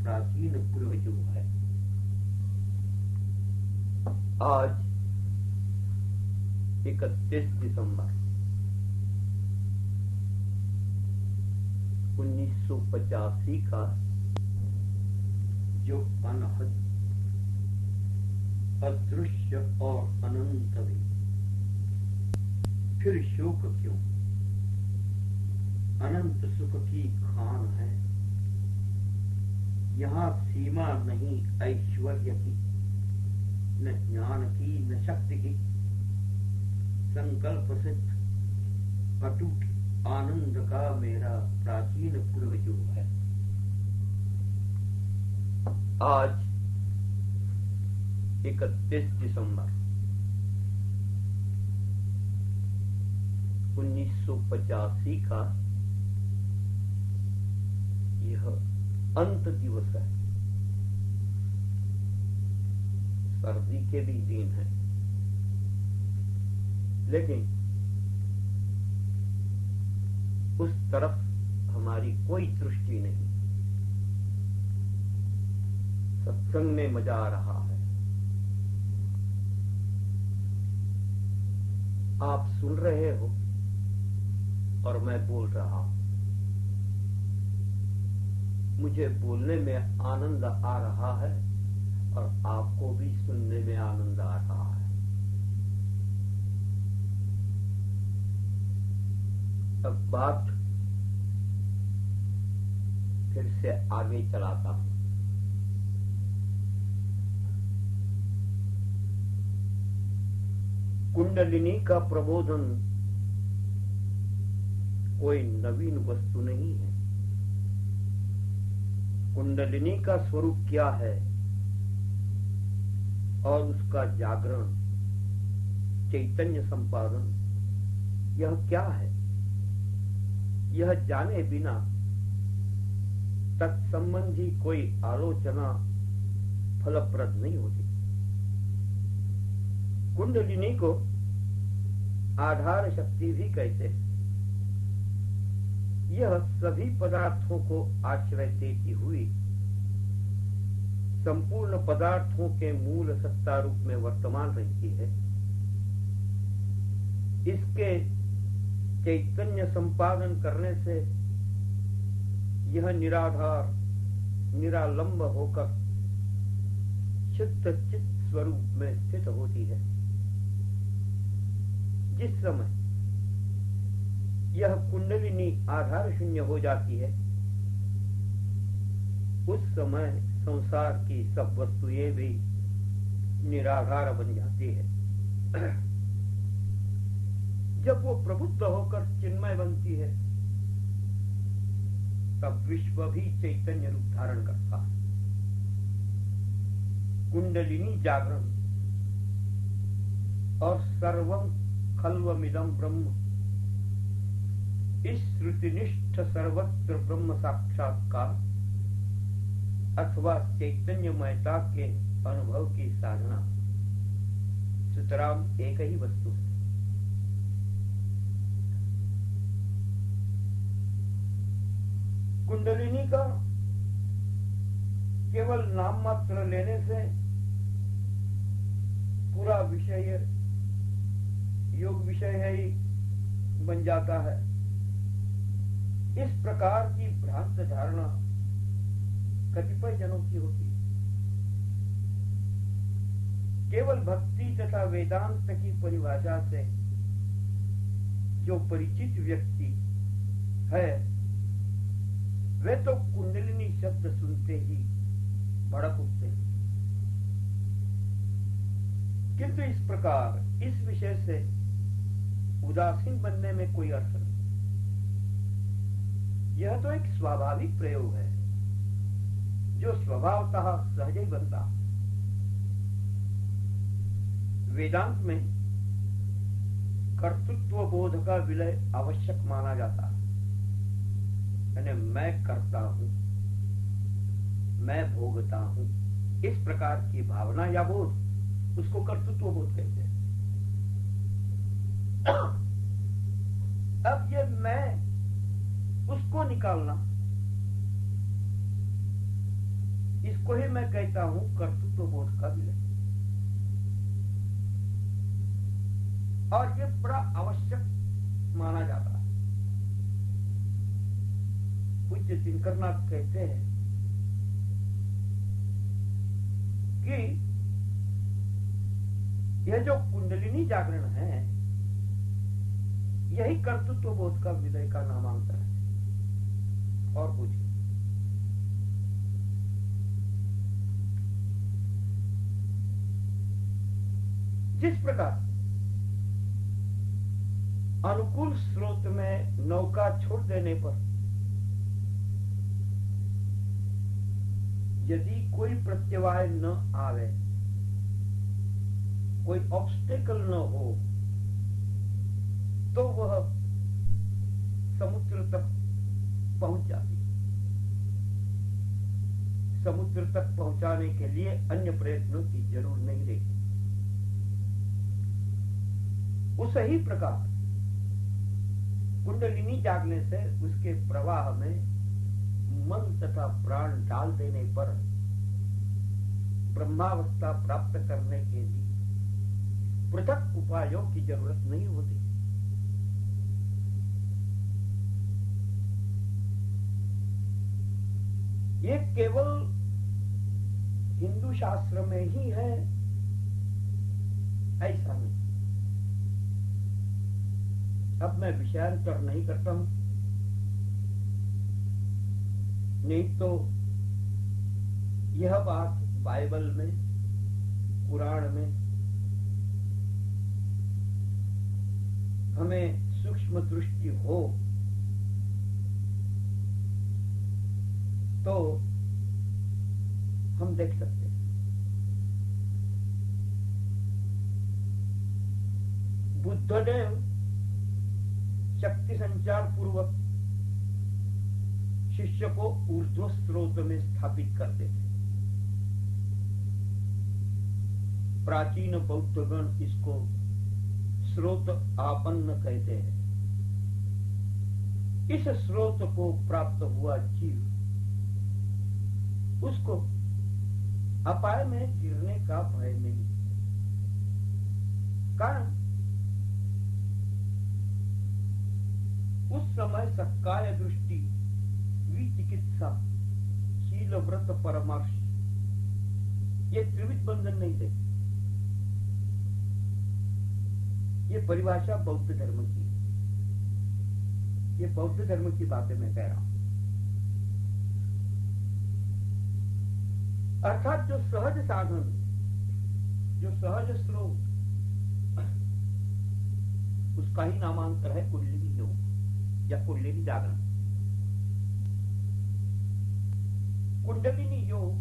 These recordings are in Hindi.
प्राचीन पूर्वजों है। आज 31 दिसंबर 1985 का जो अनहद, अदृश्य और अनंत भी, फिर शोक क्यों, अनंत सुख की खान है। यहाँ सीमा नहीं ऐश्वर्य की, न ज्ञान की न शक्ति की, संकल्प सिद्ध अटूट आनंद का मेरा प्राचीन पूर्वजो है। आज 31 दिसंबर 1985 का यह अंत दिवस है। सर्दी के भी दिन है, लेकिन उस तरफ हमारी कोई दृष्टि नहीं। सत्संग में मजा आ रहा है। आप सुन रहे हो और मैं बोल रहा हूं। मुझे बोलने में आनंद आ रहा है और आपको भी सुनने में आनंद आ रहा है। अब बात फिर से आगे चलाता हूं। कुंडलिनी का प्रबोधन कोई नवीन वस्तु नहीं है। कुंडलिनी का स्वरूप क्या है और उसका जागरण, चैतन्य संपादन, यह क्या है, यह जाने बिना तत्संबंधी कोई आलोचना फलप्रद नहीं होती। कुंडलिनी को आधार शक्ति भी कहते हैं। यह सभी पदार्थों को आश्रय देती हुई संपूर्ण पदार्थों के मूल सत्ता रूप में वर्तमान रहती है। इसके चैतन्य संपादन करने से यह निराधार, निरालंब होकर शुद्ध चित्त स्वरूप में स्थित होती है। जिस समय यह कुंडलिनी आधार शून्य हो जाती है, उस समय संसार की सब वस्तुएं भी निराधार बन जाती है। जब वो प्रबुद्ध होकर चिन्मय बनती है, तब विश्व भी चैतन्य रूप धारण करता है। कुंडलिनी जागरण और सर्वं खल्वमिदं ब्रह्म, इस श्रुतिनिष्ठ सर्वत्र ब्रह्म साक्षात्कार अथवा चैतन्यमयता के अनुभव की साधना सुतराम एक ही वस्तु है। कुंडलिनी का केवल नाम मात्र लेने से पूरा विषय योग विषय है ही बन जाता है। इस प्रकार की भ्रांत धारणा कतिपय जनों की होती है। केवल भक्ति तथा वेदांत की परिभाषा से जो परिचित व्यक्ति है, वे तो कुंडलिनी शब्द सुनते ही भड़क उठते हैं। किंतु इस प्रकार इस विषय से उदासीन बनने में कोई अर्थ नहीं। यह तो एक स्वाभाविक प्रयोग है जो स्वभावतः सहज ही बनता। वेदांत में कर्तृत्व बोध का विलय आवश्यक माना जाता है। यानी मैं करता हूं, मैं भोगता हूं, इस प्रकार की भावना या बोध, उसको कर्तृत्व बोध कहते हैं। अब ये मैं, उसको निकालना इसको ही मैं कहता हूं कर्तृत्व बोध का विलय। और ये बड़ा आवश्यक माना जाता है। पूज्य दिनकरनाथ कहते हैं कि यह जो कुंडलिनी जागरण है, यही कर्तृत्व बोध का विलय का नामांतर है। और कुछ जिस प्रकार अनुकूल स्रोत में नौका छोड़ देने पर यदि कोई प्रत्यवाय न आवे, कोई ऑब्स्टेकल न हो, तो वह समुद्र तक पहुंच जाती। समुद्र तक पहुंचाने के लिए अन्य प्रयत्नों की जरूर नहीं रहती। उस ही प्रकार कुंडलिनी जागने से उसके प्रवाह में मन तथा प्राण डाल देने पर ब्रह्मावस्था प्राप्त करने के लिए पृथक उपायों की जरूरत नहीं होती। ये केवल हिंदू शास्त्र में ही है ऐसा नहीं। अब मैं विषयांतर नहीं करता हूं, नहीं तो यह बात बाइबल में, कुरान में हमें सूक्ष्म दृष्टि हो तो हम देख सकते हैं। बुद्धदेव शक्ति संचार पूर्वक शिष्य को ऊर्ध्व स्रोत में स्थापित करते थे। प्राचीन बौद्धगण इसको स्रोत आपन्न कहते हैं। इस स्रोत को प्राप्त हुआ जीव उसको अपाय में गिरने का भय नहीं। कारण उस समय सक्काय दृष्टि, विचिकित्सा, शील, व्रत, परमार्श ये त्रिविध बंधन नहीं थे। ये परिभाषा बौद्ध धर्म की, ये बौद्ध धर्म की बातें मैं कह रहा हूं। अर्थात जो सहज साधन, जो सहज स्रोत, उसका ही नामांतर है कुंडलिनी योग या कुंडलिनी जागरण। कुंडलिनी योग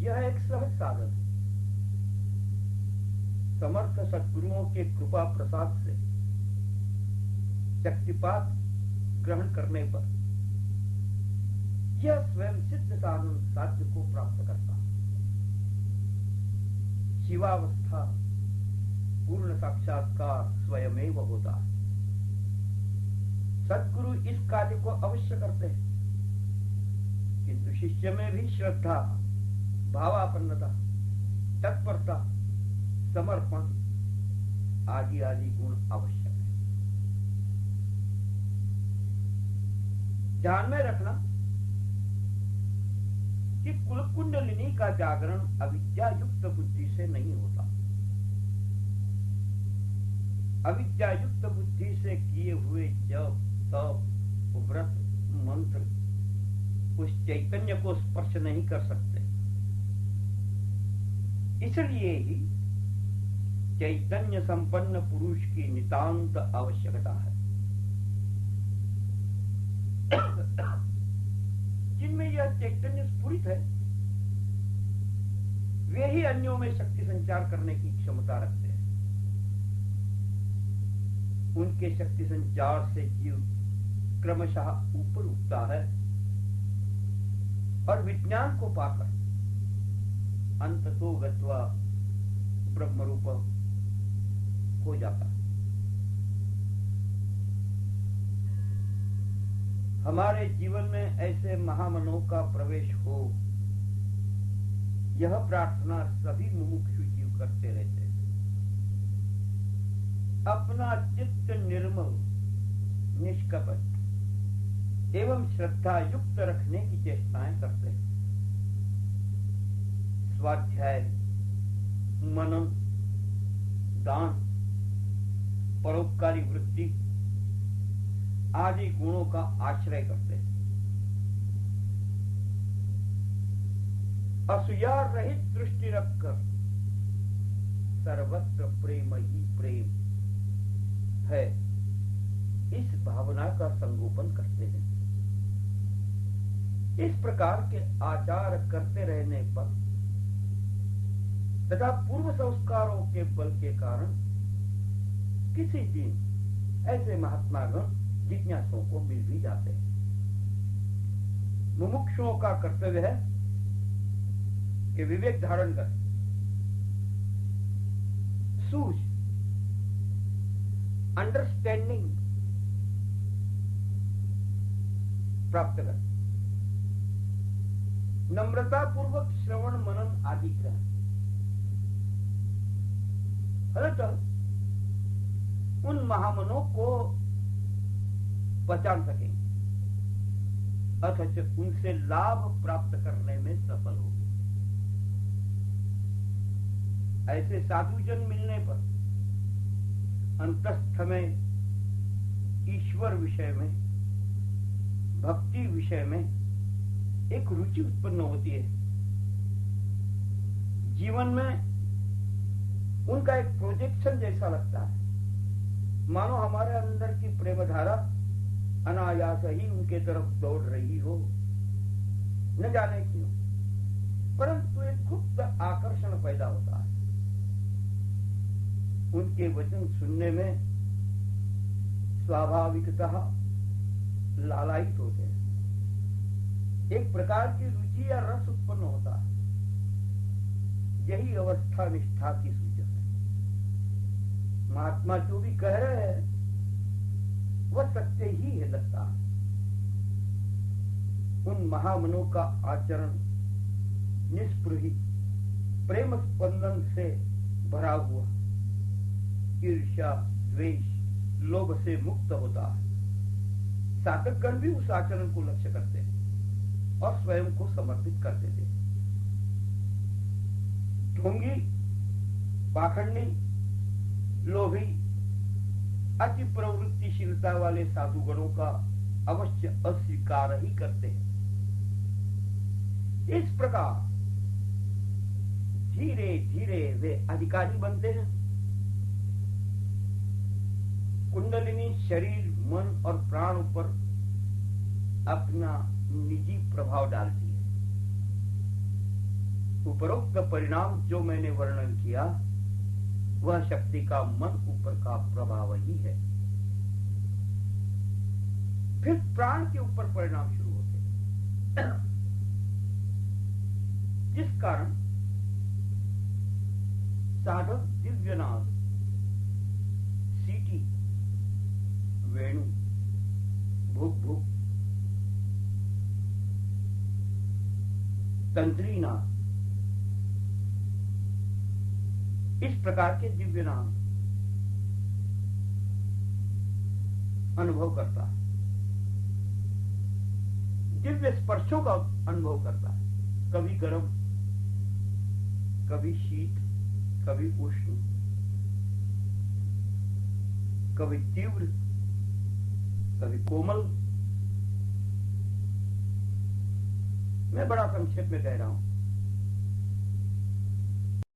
यह एक सहज साधन है। समर्थ सद्गुरुओं के कृपा प्रसाद से शक्तिपात ग्रहण करने पर यह स्वयं सिद्ध साधन साध्य को प्राप्त करता। शिवावस्था पूर्ण साक्षात्कार स्वयमेव होता है। सद्गुरु इस कार्य को अवश्य करते हैं, किंतु शिष्य में भी श्रद्धा, भावापन्नता, तत्परता, समर्पण आदि आदि गुण आवश्यक है। ध्यान में रखना कि कुल कुंडलिनी का जागरण अविद्या युक्त बुद्धि से नहीं होता। अविद्या युक्त बुद्धि से किए हुए जप, तप, व्रत, मंत्र उस चैतन्य को स्पर्श नहीं कर सकते। इसलिए ही चैतन्य संपन्न पुरुष की नितांत आवश्यकता है। जिनमें यह चैतन्य स्फुरित है वे ही अन्यों में शक्ति संचार करने की क्षमता रखते हैं। उनके शक्ति संचार से जीव क्रमशः ऊपर उठता है और विज्ञान को पाकर अंततो गत्वा ब्रह्मरूप हो जाता है। हमारे जीवन में ऐसे महामनों का प्रवेश हो यह प्रार्थना सभी मुमुक्षु जीव करते रहते हैं। अपना चित्त निर्मल, निष्कपट एवं श्रद्धा युक्त रखने की चेष्टाएं करते हैं। स्वाध्याय, मनन, दान, परोपकारी वृत्ति आदि गुणों का आश्रय करते हैं। असूया रहित दृष्टि रखकर सर्वत्र प्रेम ही प्रेम है, इस भावना का संगोपन करते हैं। इस प्रकार के आचार करते रहने पर तथा पूर्व संस्कारों के बल के कारण किसी दिन ऐसे महात्मागण जिज्ञासुओं को मिल भी जाते हैं। मुमुक्षुओं का कर्तव्य है कि विवेक धारण कर सूझ, अंडरस्टैंडिंग प्राप्त कर, नम्रता पूर्वक श्रवण मनन आदि ग्रहण, फलतः उन महामनों को पहचान सकेंगे, अथच उनसे लाभ प्राप्त करने में सफल होंगे। ऐसे साधुजन मिलने पर अंतस्थ में ईश्वर विषय में, भक्ति विषय में एक रुचि उत्पन्न होती है। जीवन में उनका एक प्रोजेक्शन जैसा लगता है, मानो हमारे अंदर की प्रेम धारा अनायास ही उनके तरफ दौड़ रही हो, न जाने क्यों, परंतु एक गुप्त आकर्षण पैदा होता है। उनके वचन सुनने में स्वाभाविकतः लालायित होते हैं। एक प्रकार की रुचि या रस उत्पन्न होता है। यही अवस्था निष्ठा की सूचक है। महात्मा जो भी कह रहे हैं वह सत्य ही है लगता है। उन महामनों का आचरण निष्पृही प्रेम स्पंदन से भरा हुआ, ईर्ष्या, द्वेष, लोभ से मुक्त होता है। साधकगण भी उस आचरण को लक्ष्य करते हैं और स्वयं को समर्पित कर देते हैं। ढोंगी, पाखंडी, लोभी, अति प्रवृत्तिशीलता वाले साधुगणों का अवश्य अस्वीकार ही करते हैं। इस प्रकार धीरे धीरे वे अधिकारी बनते हैं। कुंडलिनी शरीर, मन और प्राण पर अपना निजी प्रभाव डालती है। उपरोक्त परिणाम जो मैंने वर्णन किया वह शक्ति का मन ऊपर का प्रभाव ही है। फिर प्राण के ऊपर परिणाम शुरू होते हैं, जिस कारण साधक दिव्यनाद, सीटी, वेणु, भुक भुक, तंत्रीनाद, इस प्रकार के दिव्य नाम अनुभव करता है। दिव्य स्पर्शों का अनुभव करता है, कभी गर्म, कभी शीत, कभी उष्ण, कभी तीव्र, कभी कोमल। मैं बड़ा संक्षेप में कह रहा हूं।